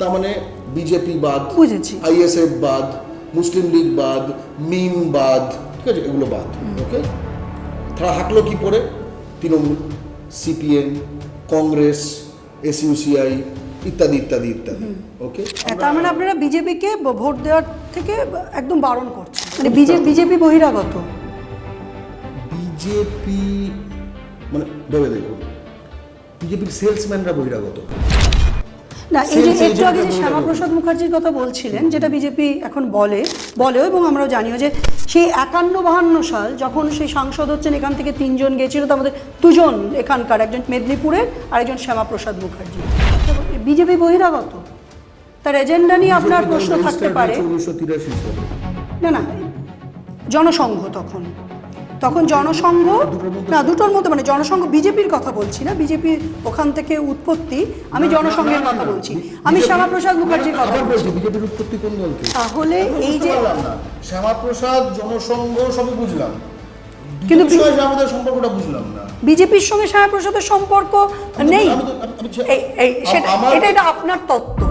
তার মানে বিজেপি বাদ, বুঝেছি, আইএসএফ বাদ, মুসলিম লীগ বাদ, মিম বাদ, ঠিক আছে, এগুলো বাদ। ওকে, তারা হাঁটলো কি পরে? তৃণমূল, সিপিএম, কংগ্রেস, এসইউসিআই ইত্যাদি ইত্যাদি ইত্যাদি। ওকে, তার মানে আপনারা বিজেপিকে ভোট দেওয়ার থেকে একদম বারণ করছেন, মানে বিজেপি বহিরাগত। বিজেপি মানে ভেবে দেখুন, বিজেপির সেলসম্যানরা বহিরাগত না। এই যে একটু আগে যে শ্যামাপ্রসাদ মুখার্জির কথা বলছিলেন, যেটা বিজেপি এখন বলেও এবং আমরাও জানিও যে সেই 51-52 সাল যখন সেই সাংসদ হচ্ছেন, এখান থেকে 3 জন গিয়েছিল, তার মধ্যে 2 জন এখানকার, একজন মেদিনীপুরের আর একজন শ্যামাপ্রসাদ মুখার্জি। বিজেপি বহিরাগত, তার এজেন্ডা নিয়ে আপনার প্রশ্ন থাকতে পারে। 1983 সালে না, জনসংঘ তখন জনসংঘ, না দুটোর মধ্যে, মানে জনসংঘ বিজেপির কথা বলছি না, বিজেপি ওখান থেকে উৎপত্তি, আমি জনসংঘের কথা বলছি, আমি শ্যামাপ্রসাদ মুখার্জির কথা বলছি। বিজেপির উৎপত্তি কোন দল থেকে? তাহলে এই যে শ্যামাপ্রসাদ, জনসংঘ সবই বুঝলাম, কিন্তু আমাদের সম্পর্কটা বুঝলাম না। বিজেপির সঙ্গে শ্যামাপ্রসাদের সম্পর্ক নেই, এটা আপনার তত্ত্ব।